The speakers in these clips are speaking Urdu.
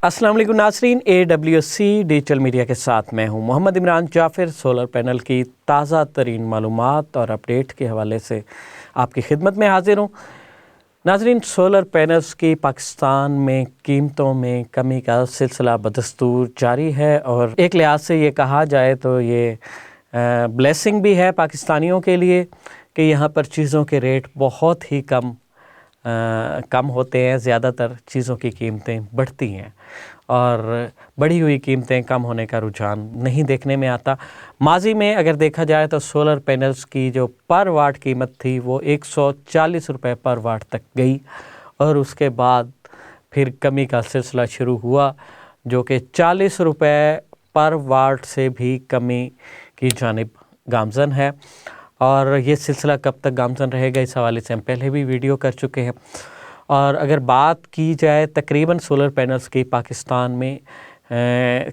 السلام علیکم ناظرین، AWC ڈیجیٹل میڈیا کے ساتھ میں ہوں محمد عمران جعفر۔ سولر پینل کی تازہ ترین معلومات اور اپڈیٹ کے حوالے سے آپ کی خدمت میں حاضر ہوں۔ ناظرین، سولر پینلز کی پاکستان میں قیمتوں میں کمی کا سلسلہ بدستور جاری ہے، اور ایک لحاظ سے یہ کہا جائے تو یہ بلیسنگ بھی ہے پاکستانیوں کے لیے کہ یہاں پر چیزوں کے ریٹ بہت ہی کم ہوتے ہیں۔ زیادہ تر چیزوں کی قیمتیں بڑھتی ہیں اور بڑھی ہوئی قیمتیں کم ہونے کا رجحان نہیں دیکھنے میں آتا۔ ماضی میں اگر دیکھا جائے تو سولر پینلز کی جو پر واٹ قیمت تھی وہ 140 روپے پر واٹ تک گئی، اور اس کے بعد پھر کمی کا سلسلہ شروع ہوا جو کہ 40 روپے پر واٹ سے بھی کمی کی جانب گامزن ہے، اور یہ سلسلہ کب تک گامزن رہے گا اس حوالے سے ہم پہلے بھی ویڈیو کر چکے ہیں۔ اور اگر بات کی جائے تقریباً سولر پینلز کی پاکستان میں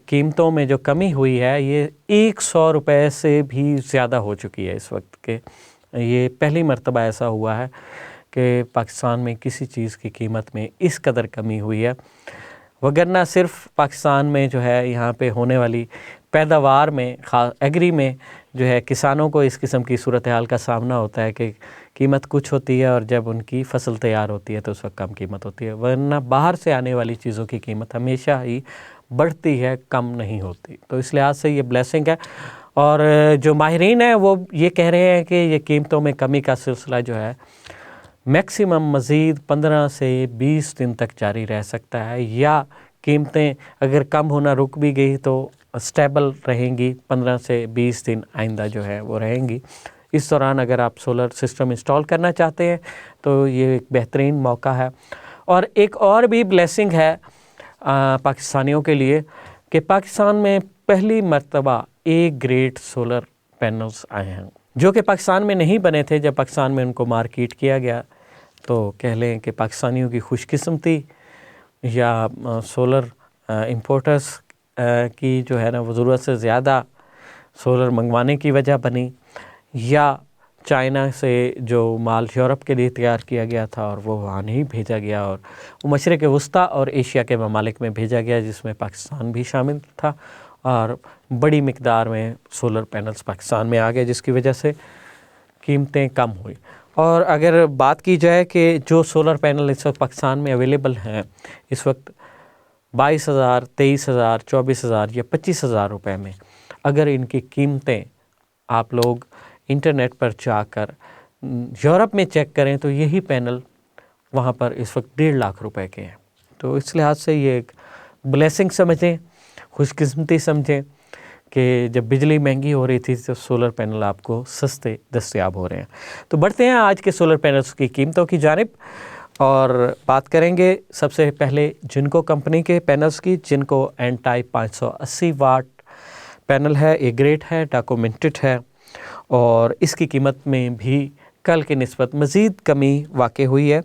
قیمتوں میں جو کمی ہوئی ہے یہ 100 روپے سے بھی زیادہ ہو چکی ہے اس وقت کے۔ یہ پہلی مرتبہ ایسا ہوا ہے کہ پاکستان میں کسی چیز کی قیمت میں اس قدر کمی ہوئی ہے، وگرنہ صرف پاکستان میں جو ہے یہاں پہ ہونے والی پیداوار میں ایگری میں جو ہے کسانوں کو اس قسم کی صورتحال کا سامنا ہوتا ہے کہ قیمت کچھ ہوتی ہے اور جب ان کی فصل تیار ہوتی ہے تو اس وقت کم قیمت ہوتی ہے، ورنہ باہر سے آنے والی چیزوں کی قیمت ہمیشہ ہی بڑھتی ہے، کم نہیں ہوتی۔ تو اس لحاظ سے یہ بلیسنگ ہے، اور جو ماہرین ہیں وہ یہ کہہ رہے ہیں کہ یہ قیمتوں میں کمی کا سلسلہ جو ہے میکسیمم مزید 15 سے 20 دن تک جاری رہ سکتا ہے، یا قیمتیں اگر کم ہونا رک بھی گئی تو اسٹیبل رہیں گی، 15 سے 20 دن آئندہ جو ہے وہ رہیں گی۔ اس دوران اگر آپ سولر سسٹم انسٹال کرنا چاہتے ہیں تو یہ ایک بہترین موقع ہے۔ اور ایک اور بھی بلیسنگ ہے پاکستانیوں کے لیے کہ پاکستان میں پہلی مرتبہ A گریڈ سولر پینلز آئے ہیں جو کہ پاکستان میں نہیں بنے تھے۔ جب پاکستان میں ان کو مارکیٹ کیا گیا تو کہہ لیں کہ پاکستانیوں کی خوش قسمتی یا سولر امپورٹرز کی جو ہے نا وہ ضرورت سے زیادہ سولر منگوانے کی وجہ بنی، یا چائنا سے جو مال یورپ کے لیے تیار کیا گیا تھا اور وہ وہاں نہیں بھیجا گیا، اور وہ مشرق وسطیٰ اور ایشیا کے ممالک میں بھیجا گیا جس میں پاکستان بھی شامل تھا، اور بڑی مقدار میں سولر پینلز پاکستان میں آ گئے جس کی وجہ سے قیمتیں کم ہوئی۔ اور اگر بات کی جائے کہ جو سولر پینل اس وقت پاکستان میں اویلیبل ہیں اس وقت 22,000، 23,000، 24,000 یا 25,000 روپے میں، اگر ان کی قیمتیں آپ لوگ انٹرنیٹ پر جا کر یورپ میں چیک کریں تو یہی پینل وہاں پر اس وقت 1.5 لاکھ روپے کے ہیں۔ تو اس لحاظ سے یہ ایک بلیسنگ سمجھیں، خوش قسمتی سمجھیں کہ جب بجلی مہنگی ہو رہی تھی تو سولر پینل آپ کو سستے دستیاب ہو رہے ہیں۔ تو بڑھتے ہیں آج کے سولر پینلز کی قیمتوں کی جانب، اور بات کریں گے سب سے پہلے جنکو کمپنی کے پینلز کی۔ جنکو این ٹائپ 580 واٹ پینل ہے، A گریڈ ہے، ڈاکومنٹڈ ہے، اور اس کی قیمت میں بھی کل کی نسبت مزید کمی واقع ہوئی ہے۔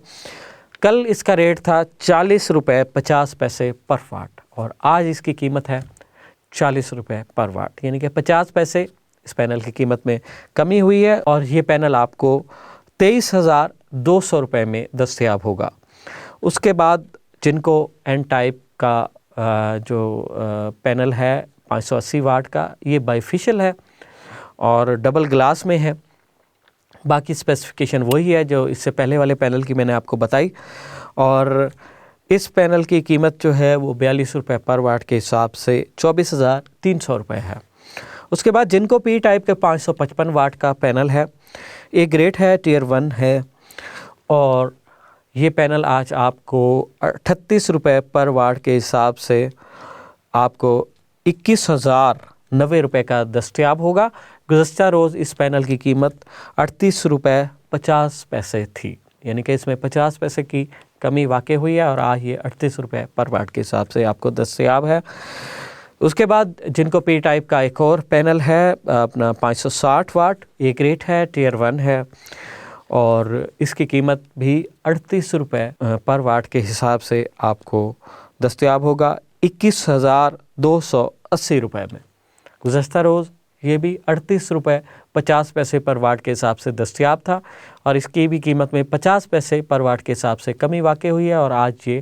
کل اس کا ریٹ تھا 40 روپے 50 پیسے پر واٹ، اور آج اس کی قیمت ہے 40 روپے پر واٹ، یعنی کہ 50 پیسے اس پینل کی قیمت میں کمی ہوئی ہے، اور یہ پینل آپ کو 23,200 روپے میں دستیاب ہوگا۔ اس کے بعد جنکو این ٹائپ کا جو پینل ہے 580 واٹ کا، یہ بائی فیشل ہے اور ڈبل گلاس میں ہے۔ باقی اسپیسیفکیشن وہی ہے جو اس سے پہلے والے پینل کی میں نے آپ کو بتائی، اور اس پینل کی قیمت جو ہے وہ 42 روپے پر واٹ کے حساب سے 24,300 روپے ہے۔ اس کے بعد جنکو پی ٹائپ کے 555 واٹ کا پینل ہے، A گریڈ ہے، ٹیئر 1 ہے، اور یہ پینل آج آپ کو 38 روپے پر واٹ کے حساب سے آپ کو 21,090 روپے کا دستیاب ہوگا۔ گزشتہ روز اس پینل کی قیمت 38 روپے 50 پیسے تھی، یعنی کہ اس میں 50 پیسے کی کمی واقع ہوئی ہے، اور آج یہ 38 روپے پر واٹ کے حساب سے آپ کو دستیاب ہے۔ اس کے بعد جنکو پی ٹائپ کا ایک اور پینل ہے اپنا 560 واٹ، A گریڈ ہے، ٹیئر 1 ہے، اور اس کی قیمت بھی 38 روپے پر واٹ کے حساب سے آپ کو دستیاب ہوگا 21,280 روپے میں۔ گزشتہ روز یہ بھی 38 روپے 50 پیسے پر واٹ کے حساب سے دستیاب تھا، اور اس کی بھی قیمت میں 50 پیسے پر واٹ کے حساب سے کمی واقع ہوئی ہے، اور آج یہ